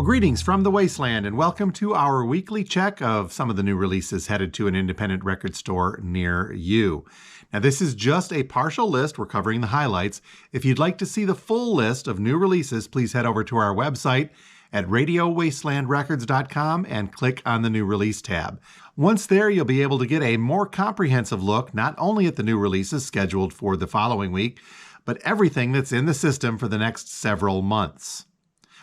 Greetings from the Wasteland and welcome to our weekly check of some of the new releases headed to an independent record store near you. Now this is just a partial list. We're covering the highlights. If you'd like to see the full list of new releases, please head over to our website at radiowastelandrecords.com and click on the new release tab. Once there, you'll be able to get a more comprehensive look not only at the new releases scheduled for the following week, but everything that's in the system for the next several months.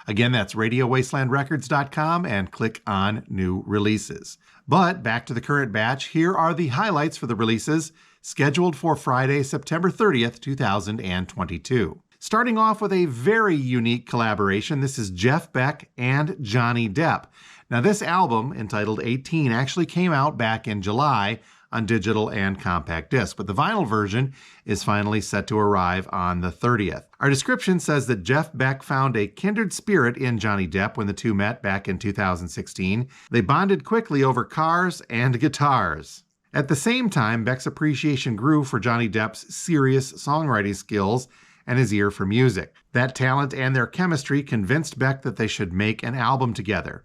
Again, that's radiowastelandrecords.com and click on New Releases. But back to the current batch, here are the highlights for the releases scheduled for Friday, September 30th, 2022. Starting off with a very unique collaboration, this is Jeff Beck and Johnny Depp. Now this album, entitled 18, actually came out back in July on digital and compact disc, but the vinyl version is finally set to arrive on the 30th. Our description says that Jeff Beck found a kindred spirit in Johnny Depp when the two met back in 2016. They bonded quickly over cars and guitars. At the same time, Beck's appreciation grew for Johnny Depp's serious songwriting skills and his ear for music. That talent and their chemistry convinced Beck that they should make an album together.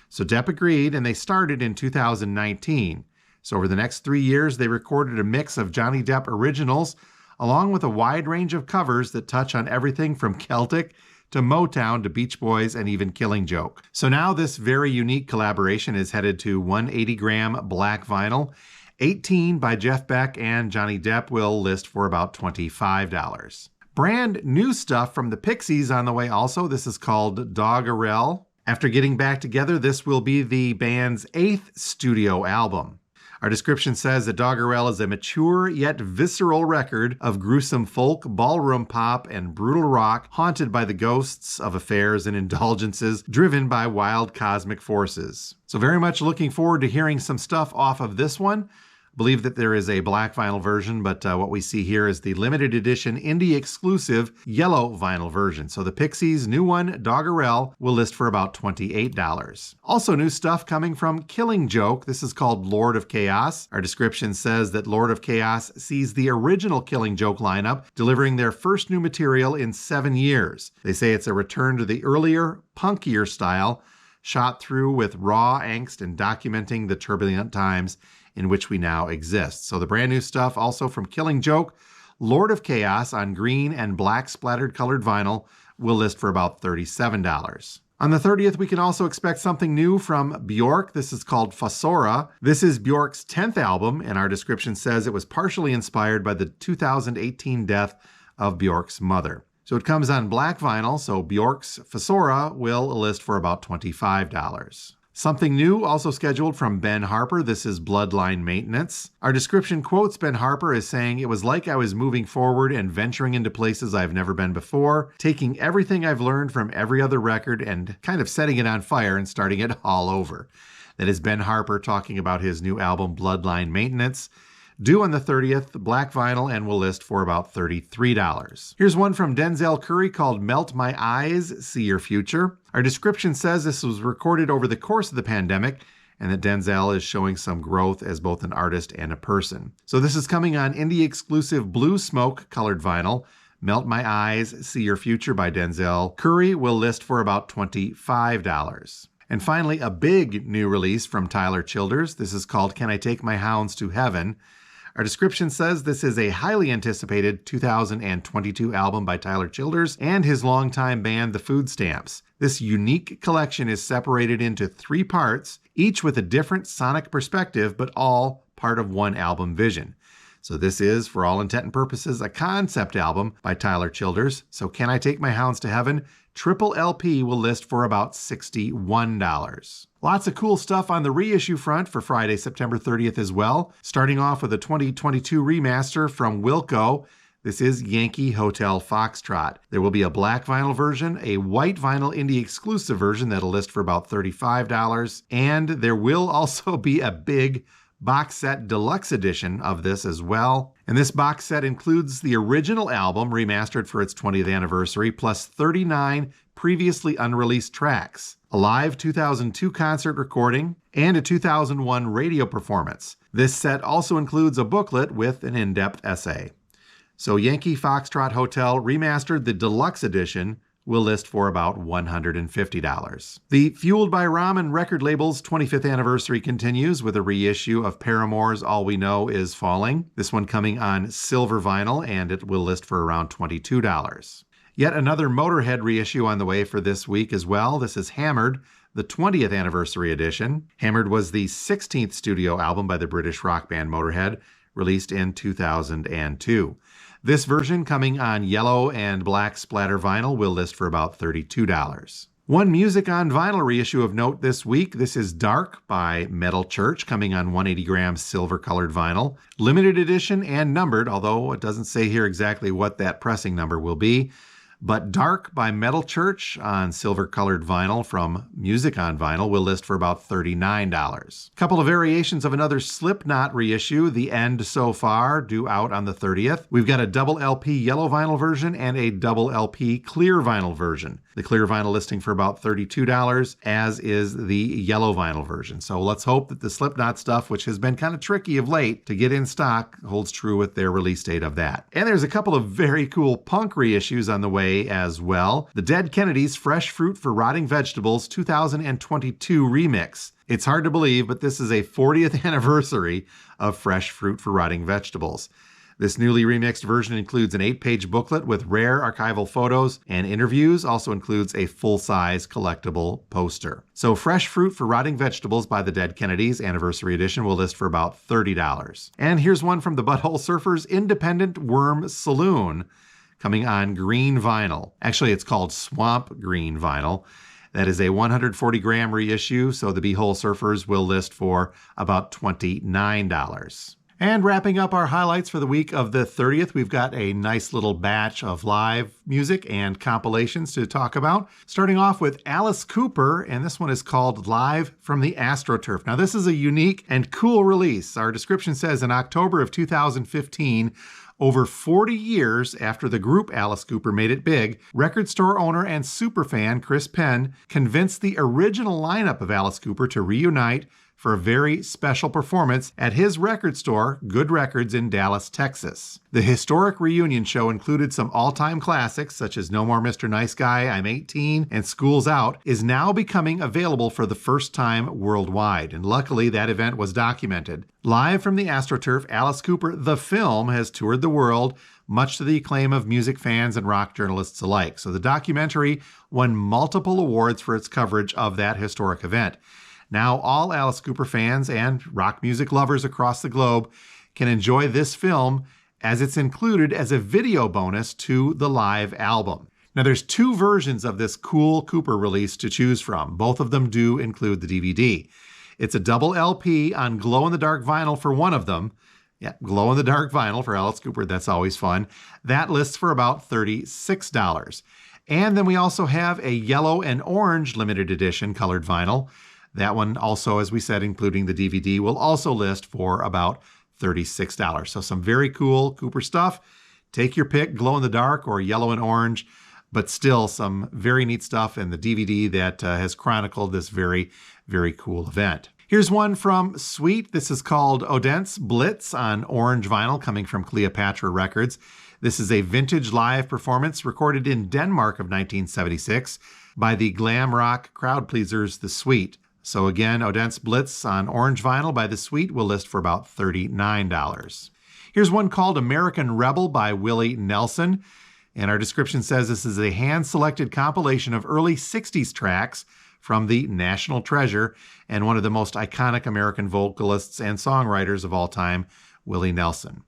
So Depp agreed, and they started in 2019. So over the next 3 years, they recorded a mix of Johnny Depp originals, along with a wide range of covers that touch on everything from Celtic to Motown to Beach Boys and even Killing Joke. So now this very unique collaboration is headed to 180-gram black vinyl. 18 by Jeff Beck and Johnny Depp will list for about $25. Brand new stuff from the Pixies on the way also. This is called Doggerel. After getting back together, this will be the band's 8th studio album. Our description says that Doggerel is a mature yet visceral record of gruesome folk, ballroom pop, and brutal rock haunted by the ghosts of affairs and indulgences driven by wild cosmic forces. So very much looking forward to hearing some stuff off of this one. I believe that there is a black vinyl version, but what we see here is the limited edition indie exclusive yellow vinyl version. So the Pixies' new one, Doggerel, will list for about $28. Also new stuff coming from Killing Joke. This is called Lord of Chaos. Our description says that Lord of Chaos sees the original Killing Joke lineup delivering their first new material in 7 years. They say it's a return to the earlier, punkier style, shot through with raw angst and documenting the turbulent times in which we now exist. So the brand new stuff also from Killing Joke, Lord of Chaos on green and black splattered colored vinyl will list for about $37. On the 30th, we can also expect something new from Bjork. This is called Fossora. This is Bjork's 10th album, and our description says it was partially inspired by the 2018 death of Bjork's mother. So it comes on black vinyl, so Bjork's Fossora will list for about $25. Something new also scheduled from Ben Harper. This is Bloodline Maintenance. Our description quotes Ben Harper as saying, "It was like I was moving forward and venturing into places I've never been before, taking everything I've learned from every other record and kind of setting it on fire and starting it all over." That is Ben Harper talking about his new album, Bloodline Maintenance. Due on the 30th, black vinyl, and will list for about $33. Here's one from Denzel Curry called Melt My Eyes, See Your Future. Our description says this was recorded over the course of the pandemic and that Denzel is showing some growth as both an artist and a person. So this is coming on indie exclusive Blue Smoke colored vinyl. Melt My Eyes, See Your Future by Denzel Curry will list for about $25. And finally, a big new release from Tyler Childers. This is called Can I Take My Hounds to Heaven? Our description says this is a highly anticipated 2022 album by Tyler Childers and his longtime band, The Food Stamps. This unique collection is separated into 3 parts, each with a different sonic perspective, but all part of one album vision. So this is, for all intent and purposes, a concept album by Tyler Childers. So Can I Take My Hounds to Heaven? Triple LP will list for about $61. Lots of cool stuff on the reissue front for Friday, September 30th as well. Starting off with a 2022 remaster from Wilco. This is Yankee Hotel Foxtrot. There will be a black vinyl version, a white vinyl indie exclusive version that'll list for about $35, and there will also be a big box set deluxe edition of this as well. And this box set includes the original album remastered for its 20th anniversary, plus 39 previously unreleased tracks, a live 2002 concert recording, and a 2001 radio performance. This set also includes a booklet with an in-depth essay. So Yankee Foxtrot Hotel remastered the deluxe edition will list for about $150. The Fueled by Ramen record label's 25th anniversary continues with a reissue of Paramore's All We Know Is Falling. This one coming on silver vinyl, and it will list for around $22. Yet another Motorhead reissue on the way for this week as well. This is Hammered, the 20th anniversary edition. Hammered was the 16th studio album by the British rock band Motorhead, released in 2002. This version, coming on yellow and black splatter vinyl, will list for about $32. One music on vinyl reissue of note this week. This is Dark by Metal Church, coming on 180-gram silver-colored vinyl. Limited edition and numbered, although it doesn't say here exactly what that pressing number will be. But Dark by Metal Church on silver-colored vinyl from Music on Vinyl will list for about $39. A couple of variations of another Slipknot reissue, The End So Far, due out on the 30th. We've got a double LP yellow vinyl version and a double LP clear vinyl version. The clear vinyl listing for about $32, as is the yellow vinyl version. So let's hope that the Slipknot stuff, which has been kind of tricky of late to get in stock, holds true with their release date of that. And there's a couple of very cool punk reissues on the way as well. The Dead Kennedys' Fresh Fruit for Rotting Vegetables 2022 remix. It's hard to believe, but this is a 40th anniversary of Fresh Fruit for Rotting Vegetables. This newly remixed version includes an 8-page booklet with rare archival photos and interviews, also includes a full-size collectible poster. So Fresh Fruit for Rotting Vegetables by the Dead Kennedys Anniversary Edition will list for about $30. And here's one from the Butthole Surfers' Independent Worm Saloon, coming on green vinyl. Actually, it's called Swamp Green Vinyl. That is a 140-gram reissue, so the Butthole Surfers will list for about $29. And wrapping up our highlights for the week of the 30th, we've got a nice little batch of live music and compilations to talk about. Starting off with Alice Cooper, and this one is called Live from the AstroTurf. Now, this is a unique and cool release. Our description says in October of 2015, over 40 years after the group Alice Cooper made it big, record store owner and superfan Chris Penn convinced the original lineup of Alice Cooper to reunite for a very special performance at his record store, Good Records in Dallas, Texas. The historic reunion show included some all-time classics such as No More Mr. Nice Guy, I'm 18, and School's Out, is now becoming available for the first time worldwide, and luckily that event was documented. Live from the AstroTurf, Alice Cooper, the film, has toured the world, much to the acclaim of music fans and rock journalists alike. So the documentary won multiple awards for its coverage of that historic event. Now, all Alice Cooper fans and rock music lovers across the globe can enjoy this film as it's included as a video bonus to the live album. Now, there's two versions of this cool Cooper release to choose from. Both of them do include the DVD. It's a double LP on glow-in-the-dark vinyl for one of them. Yeah, glow-in-the-dark vinyl for Alice Cooper. That's always fun. That lists for about $36. And then we also have a yellow and orange limited edition colored vinyl. That one also, as we said, including the DVD, will also list for about $36. So some very cool Cooper stuff. Take your pick, glow in the dark or yellow and orange, but still some very neat stuff in the DVD that has chronicled this very, very cool event. Here's one from Sweet. This is called Odense Blitz on orange vinyl, coming from Cleopatra Records. This is a vintage live performance recorded in Denmark of 1976 by the glam rock crowd pleasers, The Sweet. So again, Odense Blitz on orange vinyl by The Sweet will list for about $39. Here's one called American Rebel by Willie Nelson. And our description says this is a hand-selected compilation of early 60s tracks from the National Treasure and one of the most iconic American vocalists and songwriters of all time, Willie Nelson.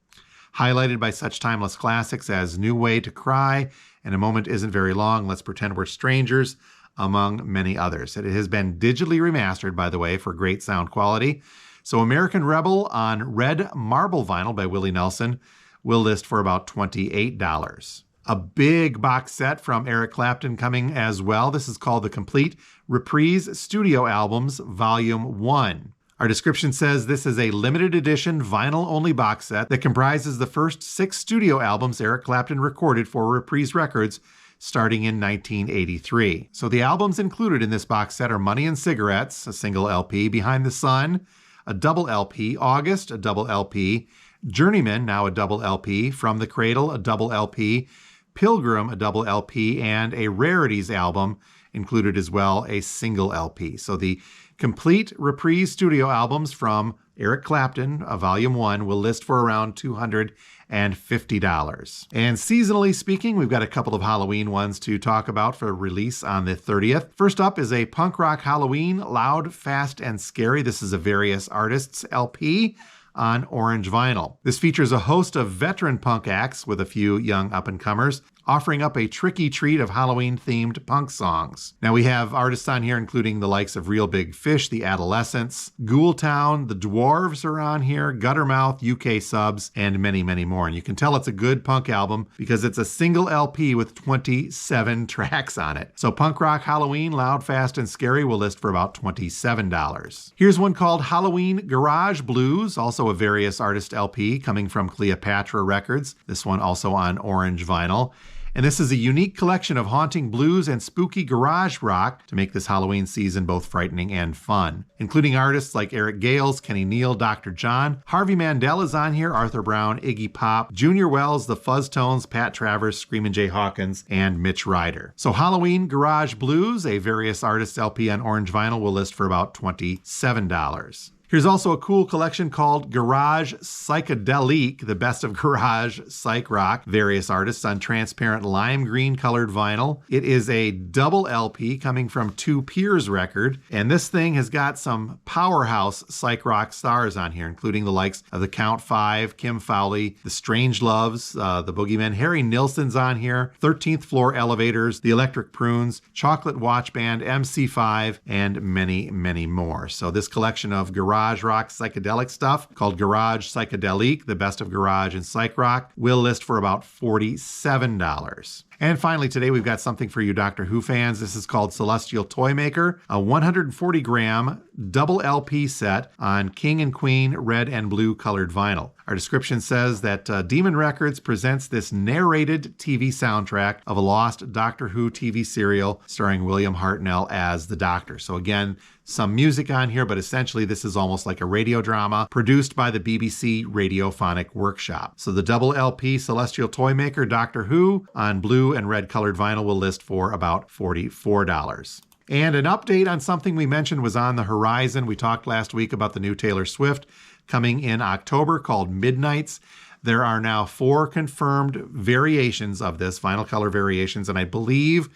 Highlighted by such timeless classics as New Way to Cry and A Moment Isn't Very Long, Let's Pretend We're Strangers, among many others. It has been digitally remastered, by the way, for great sound quality. So American Rebel on red marble vinyl by Willie Nelson will list for about $28. A big box set from Eric Clapton coming as well. This is called the Complete Reprise Studio Albums, Volume 1. Our description says this is a limited edition vinyl-only box set that comprises the first 6 studio albums Eric Clapton recorded for Reprise Records starting in 1983. So the albums included in this box set are Money and Cigarettes, a single LP, Behind the Sun, a double LP, August, a double LP, Journeyman, now a double LP, From the Cradle, a double LP, Pilgrim, a double LP, and a Rarities album included as well, a single LP. So the complete Reprise studio albums from Eric Clapton, Volume 1, will list for around $250. And seasonally speaking, we've got a couple of Halloween ones to talk about for release on the 30th. First up is a punk rock Halloween, Loud, Fast, and Scary. This is a Various Artists LP on orange vinyl. This features a host of veteran punk acts with a few young up-and-comers, offering up a tricky treat of Halloween-themed punk songs. Now we have artists on here including the likes of Real Big Fish, The Adolescents, Ghoultown, The Dwarves are on here, Guttermouth, UK Subs, and many, many more. And you can tell it's a good punk album because it's a single LP with 27 tracks on it. So Punk Rock Halloween, Loud, Fast, and Scary will list for about $27. Here's one called Halloween Garage Blues, also a Various Artist LP coming from Cleopatra Records. This one also on orange vinyl. And this is a unique collection of haunting blues and spooky garage rock to make this Halloween season both frightening and fun, including artists like Eric Gales, Kenny Neal, Dr. John, Harvey Mandel is on here, Arthur Brown, Iggy Pop, Junior Wells, The Fuzztones, Pat Travers, Screamin' Jay Hawkins, and Mitch Ryder. So Halloween Garage Blues, a Various Artists LP on orange vinyl, will list for about $27. Here's also a cool collection called Garage Psychedelic, the best of garage psych rock, Various Artists on transparent lime green colored vinyl. It is a double LP coming from Two Peers record, and this thing has got some powerhouse psych rock stars on here, including the likes of the Count 5, Kim Fowley, the Strange Loves, the Boogeymen, Harry Nilsson's on here, 13th Floor Elevators, the Electric Prunes, Chocolate Watch Band, MC5, and many, many more. So this collection of garage rock psychedelic stuff called Garage Psychedelic, the best of garage and psych rock, will list for about $47. And finally, today we've got something for you Doctor Who fans. This is called Celestial Toymaker, a 140-gram double LP set on King and Queen red and blue colored vinyl. Our description says that Demon Records presents this narrated TV soundtrack of a lost Doctor Who TV serial starring William Hartnell as the Doctor. So again, some music on here, but essentially this is almost like a radio drama produced by the BBC Radiophonic Workshop. So the double LP Celestial Toymaker Doctor Who on blue and red colored vinyl will list for about $44. And an update on something we mentioned was on the horizon. We talked last week about the new Taylor Swift coming in October called Midnights. There are now 4 confirmed variations of this, vinyl color variations, and I believe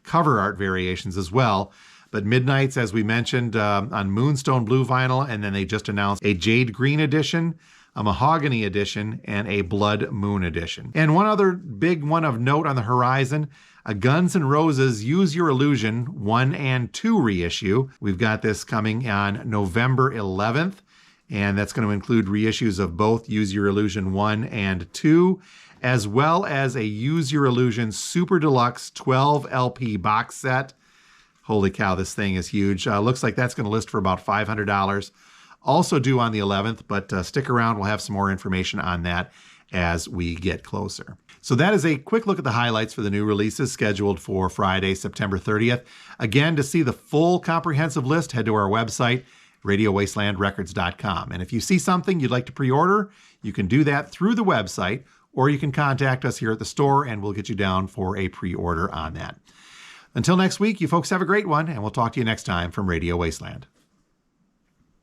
cover art variations as well. But Midnights, as we mentioned, on Moonstone Blue vinyl, and then they just announced a Jade Green edition, a Mahogany edition, and a Blood Moon edition. And one other big one of note on the horizon, a Guns N' Roses Use Your Illusion 1 and 2 reissue. We've got this coming on November 11th, and that's going to include reissues of both Use Your Illusion 1 and 2, as well as a Use Your Illusion Super Deluxe 12 LP box set. Holy cow, this thing is huge. Looks like that's going to list for about $500. Also due on the 11th, but stick around. We'll have some more information on that as we get closer. So that is a quick look at the highlights for the new releases scheduled for Friday, September 30th. Again, to see the full comprehensive list, head to our website, radiowastelandrecords.com. And if you see something you'd like to pre-order, you can do that through the website, or you can contact us here at the store and we'll get you down for a pre-order on that. Until next week, you folks have a great one, and we'll talk to you next time from Radio Wasteland.